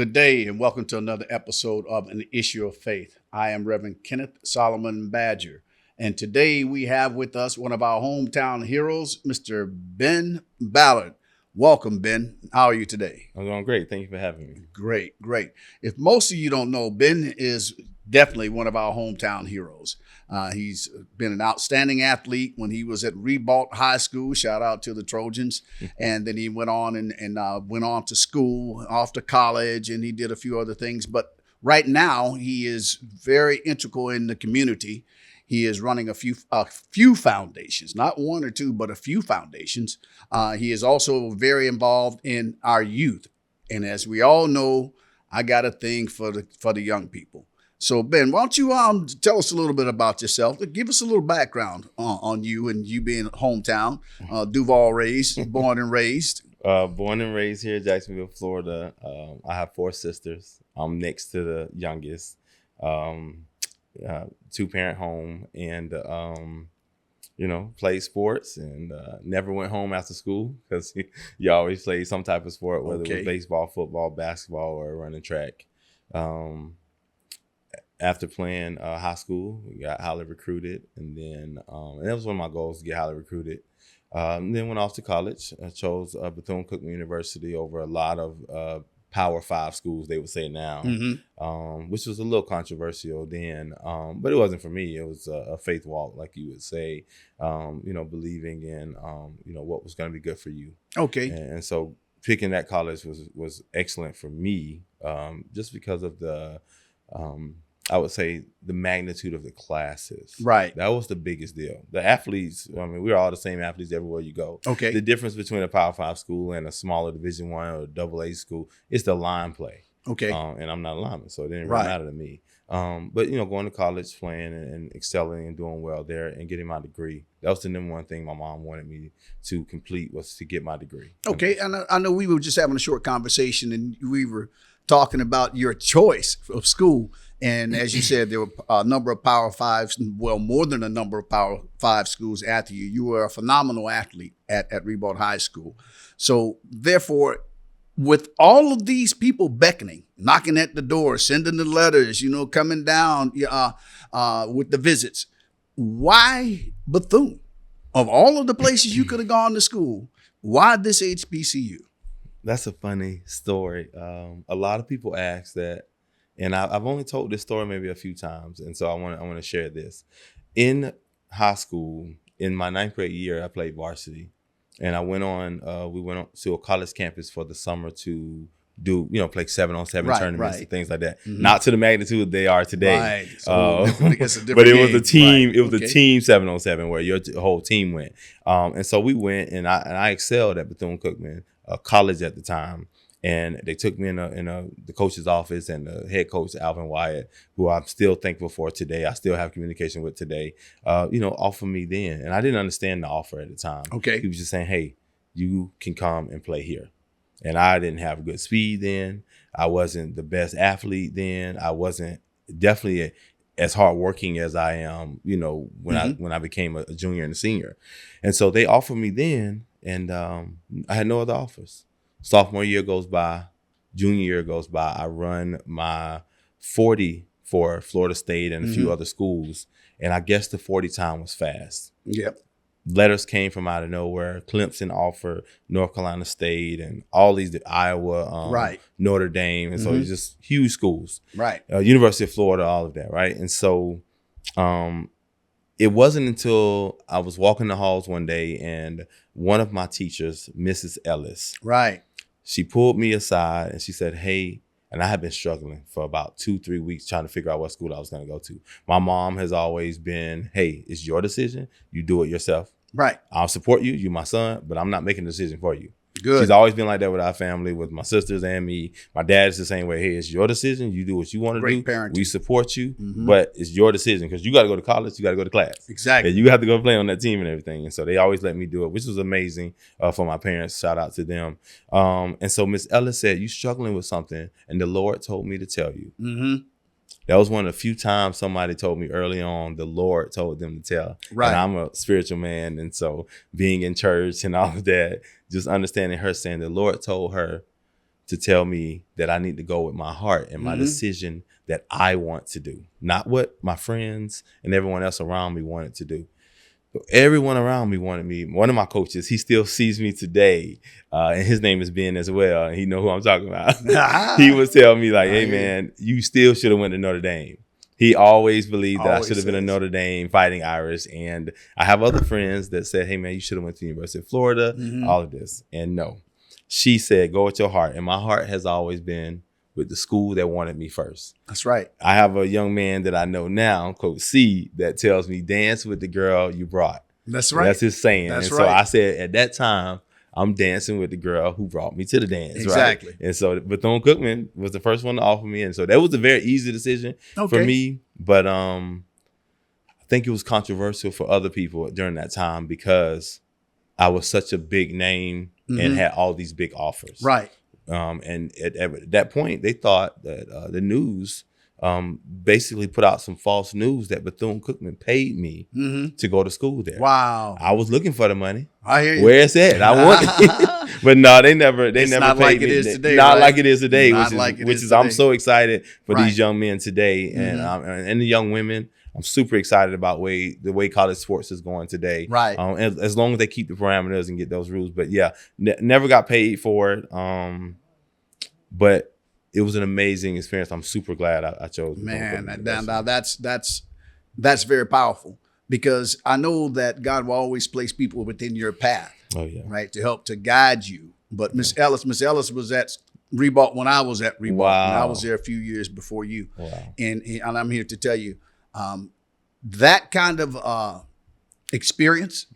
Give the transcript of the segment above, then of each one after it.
Good day and welcome to another episode of An Issue of Faith. I am Reverend Kenneth Solomon Badger, and today we have with us one of our hometown heroes, Mr. Ben Ballard. Welcome, Ben. How are you today? I'm doing great. Thank you for having me. Great. If most of you don't know, Ben is definitely one of our hometown heroes. He's been an outstanding athlete when he was at Ribault High School. Shout out to the Trojans. And then he went on and went on to school, off to college, and he did a few other things. But right now, he is very integral in the community. He is running a few foundations, not one or two, but a few foundations. He is also very involved in our youth. And as we all know, I got a thing for the young people. So, Ben, why don't you tell us a little bit about yourself? Give us a little background on you and you being hometown, Duval raised, born and raised. Born and raised here in Jacksonville, Florida. I have 4 sisters. I'm next to the youngest. 2-parent home, and played sports and never went home after school because you always played some type of sport, whether it was baseball, football, basketball, or running track. After playing high school, we got highly recruited, and then and that was one of my goals, to get highly recruited. Then went off to college. I chose Bethune-Cookman University over a lot of Power 5 schools, they would say now, which was a little controversial then, but it wasn't for me. It was a faith walk, like you would say, believing in, what was going to be good for you. Okay. And so picking that college was excellent for me, just because of the, I would say, the magnitude of the classes. Right. That was the biggest deal. The athletes, we're all the same athletes everywhere you go. Okay. The difference between a Power 5 school and a smaller Division I or AA school is the line play. Okay. And I'm not a lineman, so it didn't really matter to me. But, going to college, playing and excelling and doing well there and getting my degree. That was the number one thing my mom wanted me to complete, was to get my degree. Okay. And I know we were just having a short conversation and we were talking about your choice of school. And as you said, there were a number of Power 5s, well, more than a number of Power 5 schools after you. You were a phenomenal athlete at Ribault High School. So therefore, with all of these people beckoning, knocking at the door, sending the letters, coming down with the visits, why Bethune? Of all of the places you could have gone to school, why this HBCU? That's a funny story. A lot of people ask that. And I've only told this story maybe a few times, and so I want to share this. In high school, in my 9th grade year, I played varsity, and we went on to a college campus for the summer to do, play 7-on-7 tournaments and things like that. Mm-hmm. Not to the magnitude they are today. Right. So it's a different but it was a team. Right. It was a team 7-on-7 where your whole team went. And so we went, and I excelled at Bethune-Cookman College at the time. And they took me in the coach's office, and the head coach, Alvin Wyatt, who I'm still thankful for today, I still have communication with today, offered me then. And I didn't understand the offer at the time. Okay. He was just saying, hey, you can come and play here. And I didn't have good speed then. I wasn't the best athlete then. I wasn't definitely as hardworking as I am, when I became a junior and a senior. And so they offered me then, and I had no other offers. Sophomore year goes by, junior year goes by. I run my 40 for Florida State and a few other schools, and I guess the 40 time was fast. Yep. Letters came from out of nowhere. Clemson offered, North Carolina State, and all these, Iowa, Notre Dame, and so it's just huge schools. Right. University of Florida, all of that, right? And so it wasn't until I was walking the halls one day, and one of my teachers, Mrs. Ellis, she pulled me aside and she said, hey, and I had been struggling for about 2-3 weeks trying to figure out what school I was going to go to. My mom has always been, hey, it's your decision. You do it yourself. Right. I'll support you. You're my son, but I'm not making a decision for you. Good. She's always been like that with our family, with my sisters and me. My dad is the same way. Hey, it's your decision. You do what you want to do. Great parenting. We support you, but it's your decision because you got to go to college. You got to go to class. Exactly. And you have to go play on that team and everything. And so they always let me do it, which was amazing for my parents. Shout out to them. And so Miss Ellis said, you struggling with something, and the Lord told me to tell you. That was one of the few times somebody told me early on, the Lord told them to tell. Right. And I'm a spiritual man. And so being in church and all of that, just understanding her saying the Lord told her to tell me that I need to go with my heart and my decision that I want to do, not what my friends and everyone else around me wanted to do. Everyone around me wanted me. One of my coaches, he still sees me today, and his name is Ben as well. And he know who I'm talking about. He would tell me like, "Hey man, you still should have went to Notre Dame." He always believed that I should have been a Notre Dame Fighting Irish. And I have other friends that said, "Hey man, you should have went to the University of Florida." All of this, and no, she said, "Go with your heart." And my heart has always been with the school that wanted me first. That's right. I have a young man that I know now, Coach C, that tells me, "Dance with the girl you brought." That's right. That's his saying. That's and right. so I said, at that time, I'm dancing with the girl who brought me to the dance. Exactly. Right? And so Bethune-Cookman was the first one to offer me. And so that was a very easy decision for me. But I think it was controversial for other people during that time because I was such a big name and had all these big offers. Right. And at that point, they thought that the news basically put out some false news that Bethune-Cookman paid me to go to school there. Wow. I was looking for the money. I hear you. Where it's at. I want it. But no, they never It's paid not like me. it is today, Not right? like it is today, Not which is, like it which is is I'm today. so excited for Right. these young men today and the young women. I'm super excited about the way college sports is going today. Right. As long as they keep the parameters and get those rules. But yeah, never got paid for it. But it was an amazing experience. I'm super glad I chose. Man, now that's very powerful because I know that God will always place people within your path. Oh yeah. Right, to help to guide you. But Miss Ellis was at Reebok when I was at Reebok. Wow. And I was there a few years before you. Wow. And I'm here to tell you, that kind of experience,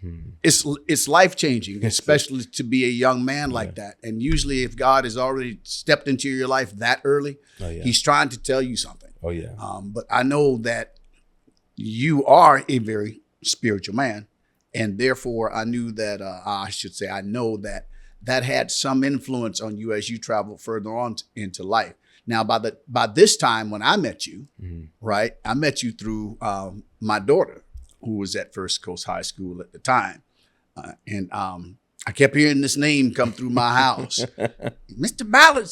it's life changing, especially to be a young man like that. And usually, if God has already stepped into your life that early, He's trying to tell you something. Oh yeah. But I know that you are a very spiritual man, and therefore I knew that I know that had some influence on you as you traveled further on into life. Now, by this time when I met you, right, I met you through my daughter, who was at First Coast High School at the time. And I kept hearing this name come through my house. Mr. Ballard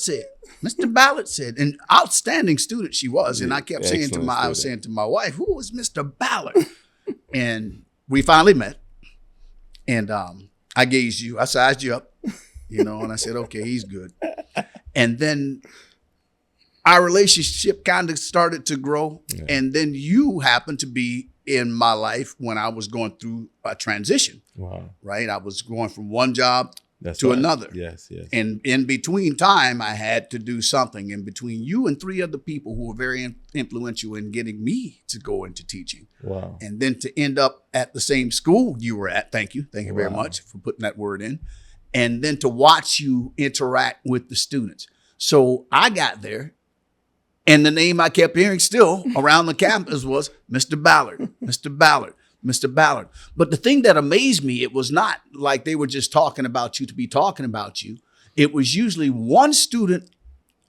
said, and outstanding student she was. And I kept saying I was saying to my wife, who was Mr. Ballard? And we finally met. And I gauged you, I sized you up, and I said, okay, he's good. And then our relationship kind of started to grow. Yeah. And then you happened to be in my life when I was going through a transition. Wow. Right? I was going from one job to another. Yes. And in between time, I had to do something. In between you and three other people who were very influential in getting me to go into teaching. Wow. And then to end up at the same school you were at. Thank you. Thank you very much for putting that word in. And then to watch you interact with the students. So I got there. And the name I kept hearing still around the campus was Mr. Ballard, Mr. Ballard, Mr. Ballard. But the thing that amazed me, it was not like they were just talking about you to be talking about you. It was usually one student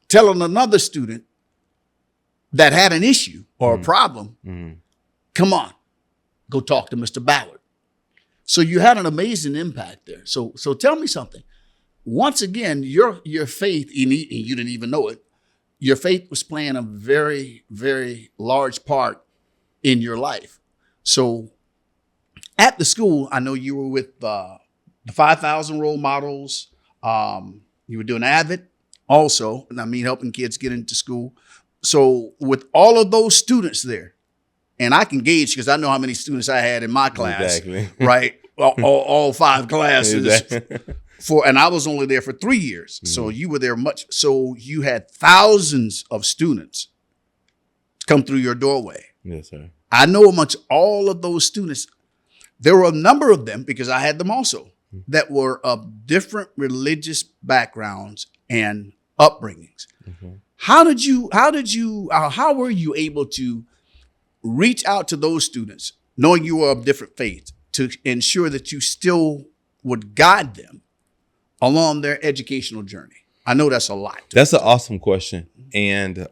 telling another student that had an issue or a problem. Come on, go talk to Mr. Ballard. So you had an amazing impact there. So tell me something. Once again, your faith, and you didn't even know it, your faith was playing a very, very large part in your life. So at the school, I know you were with the 5,000 role models. You were doing AVID also, and I mean helping kids get into school. So with all of those students there, and I can gauge because I know how many students I had in my class, right? All 5 classes. Exactly. And I was only there for 3 years. So you were there much. So you had thousands of students come through your doorway. Yes, sir. I know amongst all of those students, there were a number of them, because I had them also, that were of different religious backgrounds and upbringings. How were you able to reach out to those students, knowing you were of different faiths, to ensure that you still would guide them along their educational journey? I know that's a lot. That's an awesome question. And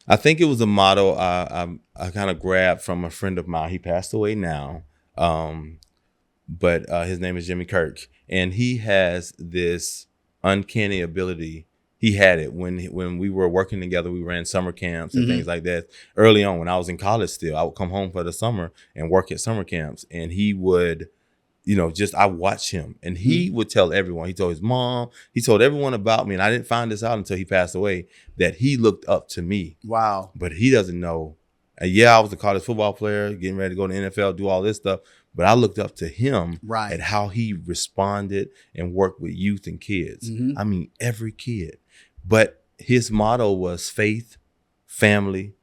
I think it was a motto I kind of grabbed from a friend of mine. He passed away now. but his name is Jimmy Kirk, and he has this uncanny ability. He had it when we were working together. We ran summer camps and things like that. Early on, when I was in college still, I would come home for the summer and work at summer camps, and he would, I watched him, and he would tell everyone. He told his mom, he told everyone about me, and I didn't find this out until he passed away, that he looked up to me. Wow. But he doesn't know. I was a college football player, getting ready to go to the NFL, do all this stuff. But I looked up to him at how he responded and worked with youth and kids. I mean, every kid. But his motto was faith, family,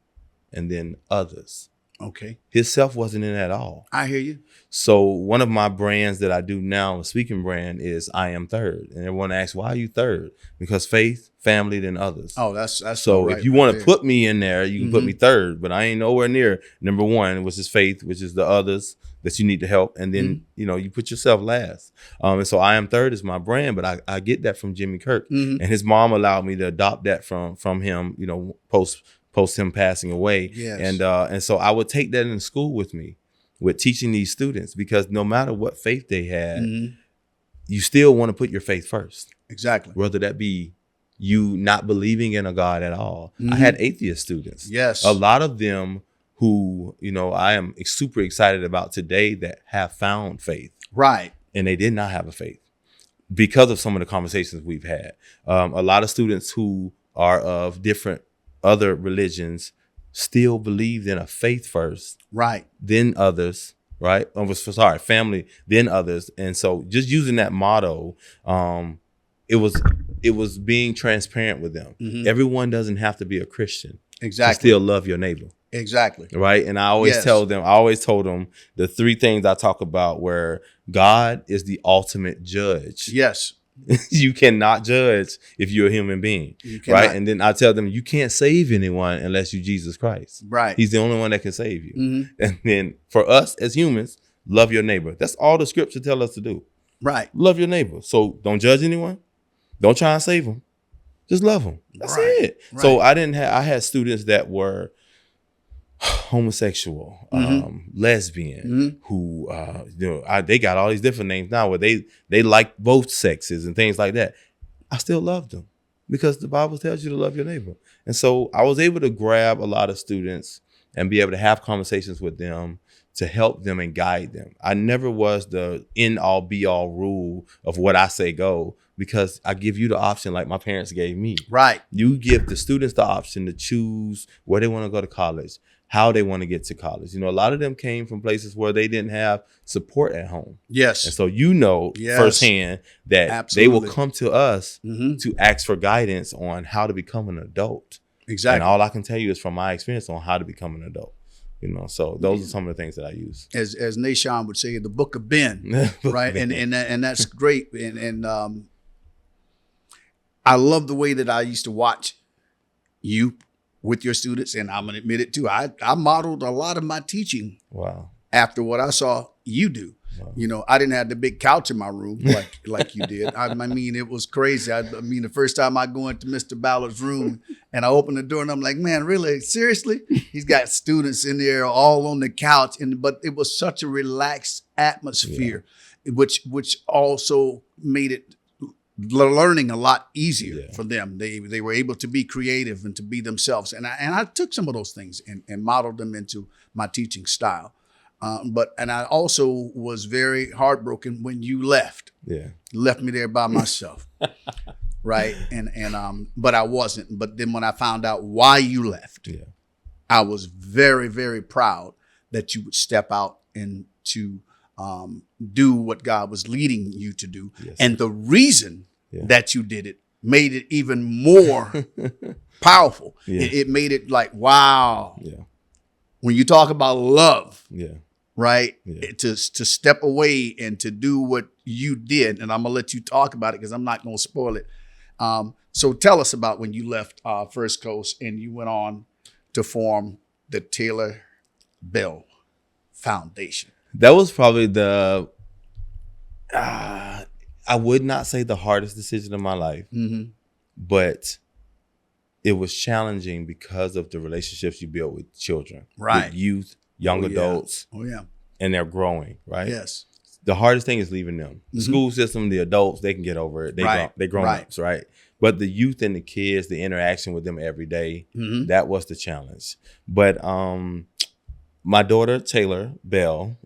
and then others. Okay. His self wasn't in it at all. I hear you. So one of my brands that I do now, a speaking brand, is I Am Third. And everyone asks, why are you third? Because faith, family, then others. Oh, that's so right, if you want to put me in there, you can put me third, but I ain't nowhere near number one, which is faith, which is the others that you need to help. And then, you put yourself last. And so I Am Third is my brand, but I get that from Jimmy Kirk. And his mom allowed me to adopt that from him, post him passing away. Yes. And so I would take that in school with me, with teaching these students, because no matter what faith they had, you still want to put your faith first. Exactly. Whether that be you not believing in a God at all. I had atheist students. Yes. A lot of them who, I am super excited about today that have found faith. Right. And they did not have a faith because of some of the conversations we've had. A lot of students who are of different other religions still believed in a faith first. Right. Then others. Right. Family, then others. And so just using that motto, it was being transparent with them. Everyone doesn't have to be a Christian. Exactly. To still love your neighbor. Exactly. Right. And I always told them the three things I talk about, where God is the ultimate judge. Yes. You cannot judge if you're a human being. Right. And then I tell them, you can't save anyone unless you Jesus Christ. Right. He's the only one that can save you. And then for us as humans, love your neighbor. That's all the scripture tell us to do. Right. Love your neighbor. So don't judge anyone. Don't try and save them. Just love them. That's it. Right. So I had students that were homosexual, lesbian, who they got all these different names now where they like both sexes and things like that. I still loved them because the Bible tells you to love your neighbor. And so I was able to grab a lot of students and be able to have conversations with them to help them and guide them. I never was the end all be all rule of what I say go, because I give you the option like my parents gave me. Right. You give the students the option to choose where they want to go to college, how they want to get to college. A lot of them came from places where they didn't have support at home. Yes. And so firsthand that they will come to us to ask for guidance on how to become an adult. Exactly. And all I can tell you is from my experience on how to become an adult. So those are some of the things that I use. As Nashon would say, the book of Ben, right? And that's great. And I love the way that I used to watch you with your students, and I'm gonna admit it too. I modeled a lot of my teaching after what I saw you do. Wow. I didn't have the big couch in my room like you did. I mean, it was crazy. I mean, the first time I go into Mr. Ballard's room and I open the door and I'm like, man, really? Seriously? He's got students in there all on the couch, but it was such a relaxed atmosphere, which also made it learning a lot easier for them. They were able to be creative and to be themselves. And I took some of those things and modeled them into my teaching style. And I also was very heartbroken when you left. Yeah. Left me there by myself. Right. But I wasn't. But then when I found out why you left, I was very, very proud that you would step out and to do what God was leading you to do. Yes. And the reason that you did it made it even more powerful. Yeah. It made it like, wow. Yeah. When you talk about love, right? Yeah. To step away and to do what you did. And I'm going to let you talk about it because I'm not going to spoil it. So tell us about when you left First Coast and you went on to form the Taylor Belle Foundation. That was probably I would not say the hardest decision of my life, but it was challenging because of the relationships you build with children, right? With youth, young adults. Oh, yeah. And they're growing, right? Yes. the hardest thing is leaving them. The school system, the adults, they can get over it. They grown-ups, right? But the youth and the kids, the interaction with them every day, that was the challenge. But my daughter, Taylor Belle,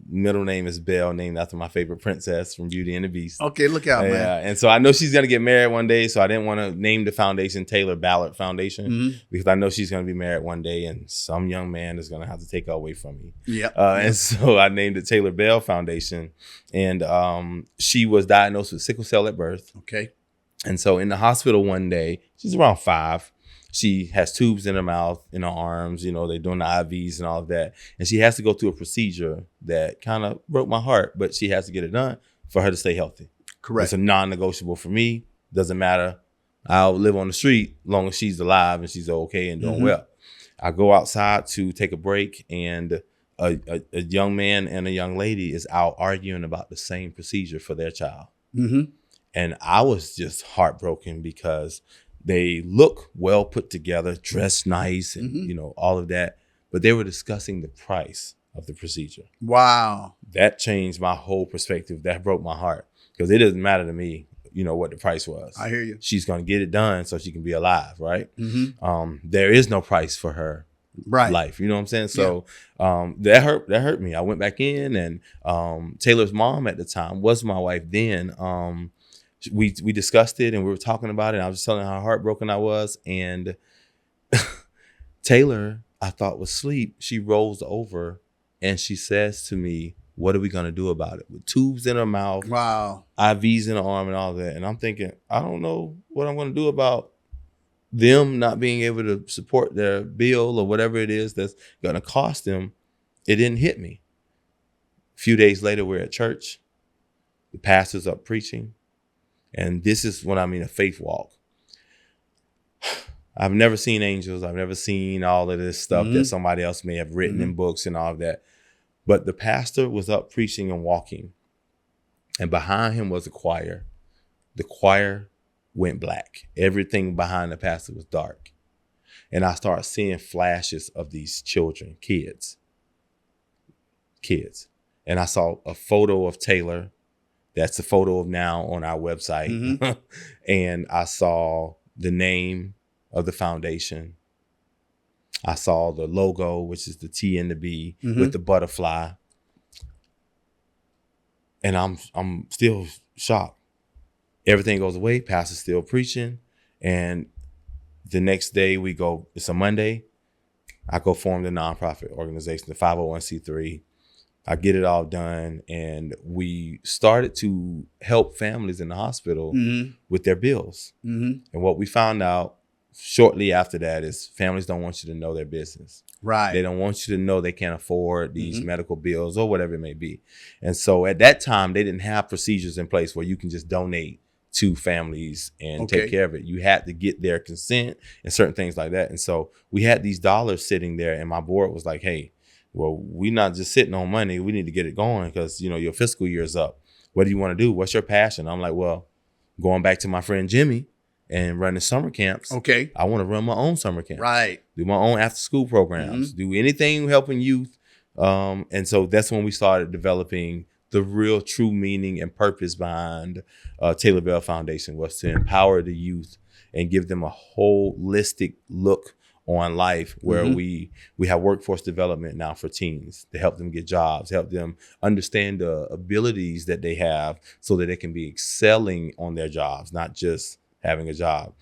middle name is Belle, named after my favorite princess from Beauty and the Beast. Okay, look out, man. Yeah, and so I know she's gonna get married one day, so I didn't want to name the foundation Taylor Ballard Foundation because I know she's gonna be married one day, and some young man is gonna have to take her away from me. Yeah, and so I named it Taylor Belle Foundation, and she was diagnosed with sickle cell at birth. Okay, and so in the hospital one day, she's around 5. She has tubes in her mouth, in her arms, you know, they're doing the IVs and all of that. And she has to go through a procedure that kind of broke my heart, but she has to get it done for her to stay healthy. Correct. It's a non-negotiable for me. Doesn't matter. I'll live on the street as long as she's alive and she's okay and doing well. I go outside to take a break, and a young man and a young lady is out arguing about the same procedure for their child. And I was just heartbroken because they look well put together, dressed nice, and you know, all of that. But they were discussing the price of the procedure. Wow. That changed my whole perspective. That broke my heart because it doesn't matter to me, you know, what the price was. I hear you. She's going to get it done so she can be alive, right? There is no price for her life. You know what I'm saying? So that hurt me. I went back in, and Taylor's mom at the time was my wife then. We discussed it and we were talking about it. And I was just telling her how heartbroken I was. And Taylor, I thought was asleep. She rolls over and she says to me, "What are we going to do about it?" With tubes in her mouth, wow, IVs in her arm and all that. And I'm thinking, I don't know what I'm going to do about them not being able to support their bill or whatever it is that's going to cost them. It didn't hit me. A few days later, we're at church. The pastor's up preaching. And this is what I mean, a faith walk. I've never seen angels. I've never seen all of this stuff that somebody else may have written in books and all of that. But the pastor was up preaching and walking. And behind him was a choir. The choir went black. Everything behind the pastor was dark. And I started seeing flashes of these children, kids. And I saw a photo of Taylor. That's the photo of now on our website. And I saw the name of the foundation. I saw the logo, which is the T and the B with the butterfly. And I'm still shocked. Everything goes away. Pastor's still preaching. And the next day we go, it's a Monday. I go form the nonprofit organization, the 501c3. I get it all done, and we started to help families in the hospital with their bills. And what we found out shortly after that is families don't want you to know their business. Right. They don't want you to know they can't afford these medical bills or whatever it may be. And so at that time, they didn't have procedures in place where you can just donate to families and take care of it. You had to get their consent and certain things like that. And so we had these dollars sitting there, and my board was like, "Hey, well, we're not just sitting on money. We need to get it going because, you know, your fiscal year is up. What do you want to do? What's your passion?" I'm like, well, going back to my friend Jimmy and running summer camps. Okay. I want to run my own summer camps. Right. Do my own after school programs. Do anything helping youth. And so that's when we started developing the real true meaning and purpose behind Taylor Belle Foundation, was to empower the youth and give them a holistic look on life, where we have workforce development now for teens to help them get jobs, help them understand the abilities that they have so that they can be excelling on their jobs, not just having a job.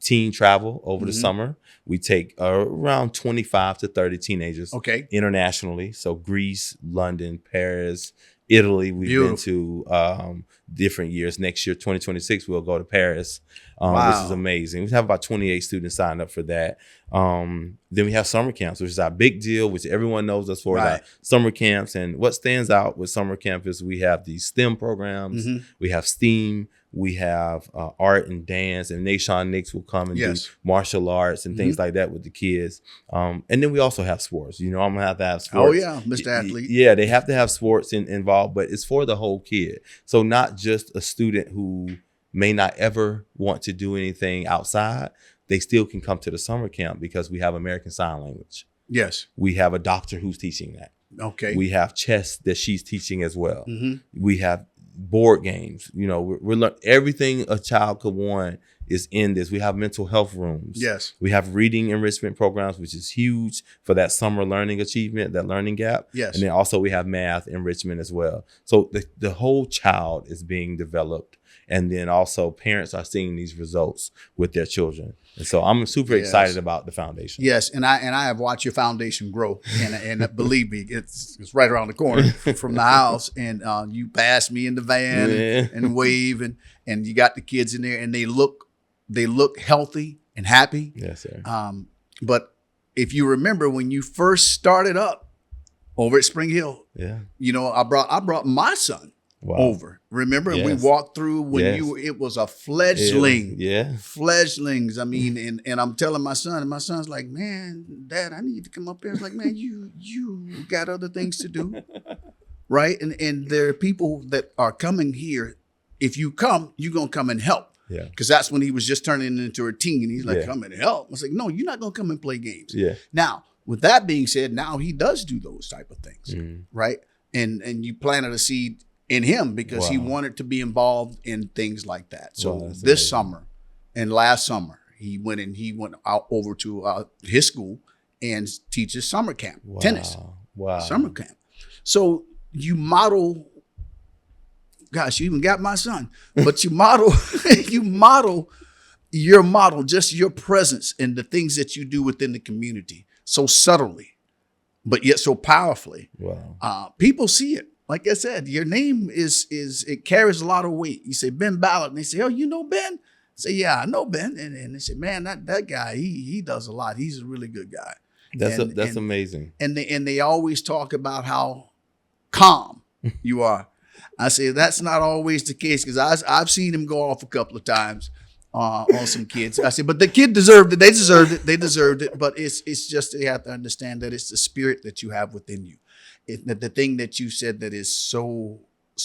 Teen travel over the summer. We take around 25 to 30 teenagers internationally. So Greece, London, Paris, Italy, we've been to different years. Next year, 2026, we'll go to Paris, which is amazing. We have about 28 students signed up for that. Then we have summer camps, which is our big deal, which everyone knows us for. Our summer camps. And what stands out with summer camp is we have these STEM programs, we have STEAM, we have art and dance, and Nashawn Nix will come and do martial arts and things like that with the kids. And then we also have sports. You know, I'm gonna have to have sports. Oh yeah, Mr. Athlete. Yeah, they have to have sports involved, but it's for the whole kid. So not just a student who may not ever want to do anything outside. They still can come to the summer camp because we have American Sign Language. Yes. We have a doctor who's teaching that. Okay. We have chess that she's teaching as well. Mm-hmm. We have board games. You know, we're learning everything a child could want is in this. We have mental health rooms. Yes. We have reading enrichment programs, which is huge for that summer learning achievement, that learning gap. Yes. And then also we have math enrichment as well. So the whole child is being developed. And then also parents are seeing these results with their children. And so I'm super excited about the foundation. Yes, and I have watched your foundation grow, and believe me, it's right around the corner from the house. And you passed me in the van and wave, and you got the kids in there, and they look healthy and happy. Yes, sir. But if you remember when you first started up over at Spring Hill, you know, I brought my son over. Remember, we walked through when it was a fledgling. Fledglings. I mean, and I'm telling my son, and my son's like, man, Dad, I need to come up here. It's like, man, you got other things to do. Right. And there are people that are coming here. If you come, you're going to come and help. Yeah. Because that's when he was just turning into a teen. He's like, come and help. I was like, no, you're not going to come and play games. Yeah. Now, with that being said, now he does do those type of things. Right. And you planted a seed in him because he wanted to be involved in things like that. So this summer and last summer, he went out over to his school and teaches summer camp, tennis. Summer camp. So you model, gosh, you even got my son, but you model, just your presence and the things that you do within the community so subtly, but yet so powerfully. People see it. Like I said, your name it carries a lot of weight. You say Ben Ballard, and they say, oh, you know Ben? I say, yeah, I know Ben. And they say, man, that guy, he does a lot. He's a really good guy. That's amazing. And they always talk about how calm you are. I say that's not always the case because I've seen him go off a couple of times on some kids. I say, but the kid deserved it. They deserved it. But it's just they have to understand that it's the spirit that you have within you. The thing that you said that is so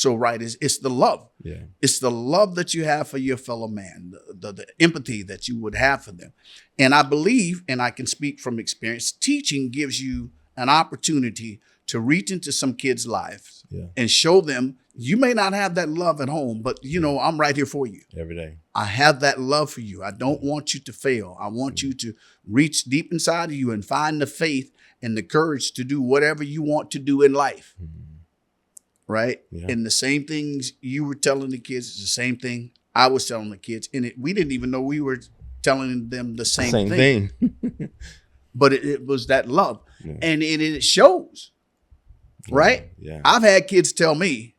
right is it's the love. Yeah. It's the love that you have for your fellow man, the empathy that you would have for them. And I believe, and I can speak from experience, teaching gives you an opportunity to reach into some kids' lives and show them you may not have that love at home, but you know, I'm right here for you. Every day. I have that love for you. I don't want you to fail. I want you to reach deep inside of you and find the faith and the courage to do whatever you want to do in life. Right? Yeah. And the same things you were telling the kids is the same thing I was telling the kids. And we didn't even know we were telling them the same thing. But it was that love. Yeah. And it shows. Right? Yeah. I've had kids tell me,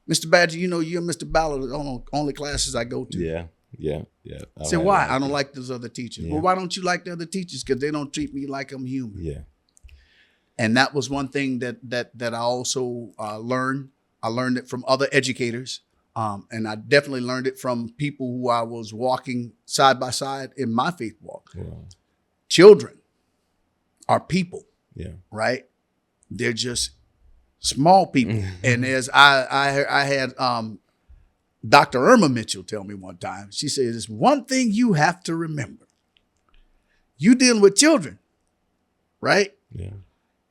Mr. Badger, you know, you're Mr. Ballard on only classes I go to. Yeah. I said, why? I don't like those other teachers. Well, why don't you like the other teachers? Because they don't treat me like I'm human. Yeah. And that was one thing that I also learned. I learned it from other educators. And I definitely learned it from people who I was walking side by side in my faith walk. Wow. Children are people. Yeah. Right? They're just small people. And as I had Dr. Irma Mitchell tell me one time, she said, there's one thing you have to remember. You dealing with children, right? Yeah.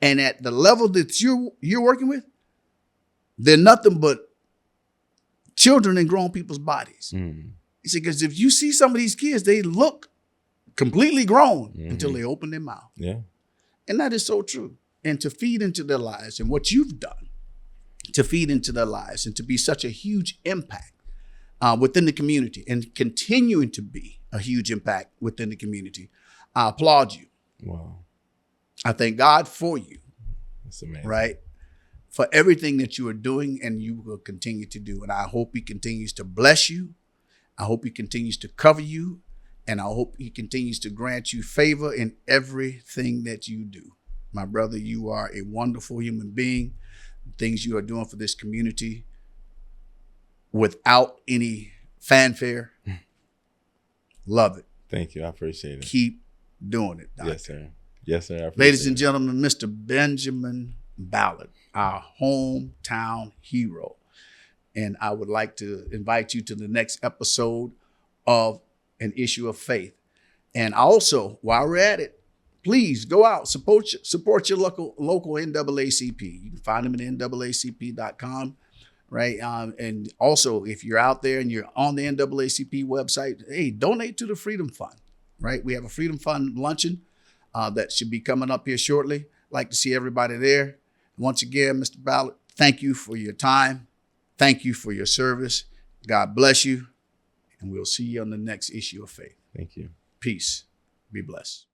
And at the level that you're working with, they're nothing but children in grown people's bodies. He said, because if you see some of these kids, they look completely grown until they open their mouth. Yeah. And that is so true. And to feed into their lives and what you've done to feed into their lives and to be such a huge impact within the community and continuing to be a huge impact within the community. I applaud you. Wow. I thank God for you. That's amazing. Right? For everything that you are doing and you will continue to do. And I hope he continues to bless you. I hope he continues to cover you. And I hope he continues to grant you favor in everything that you do. My brother, you are a wonderful human being. Things you are doing for this community without any fanfare. Love it. Thank you. I appreciate it. Keep doing it, Doctor. Yes, sir. Yes, sir. Ladies and gentlemen, Mr. Benjamin Ballard, our hometown hero. And I would like to invite you to the next episode of An Issue of Faith. And also, while we're at it, please go out, support your local NAACP. You can find them at NAACP.com. Right. And also, if you're out there and you're on the NAACP website, hey, donate to the Freedom Fund. Right. We have a Freedom Fund luncheon that should be coming up here shortly. Like to see everybody there. Once again, Mr. Ballard, thank you for your time. Thank you for your service. God bless you. And we'll see you on the next issue of Faith. Thank you. Peace. Be blessed.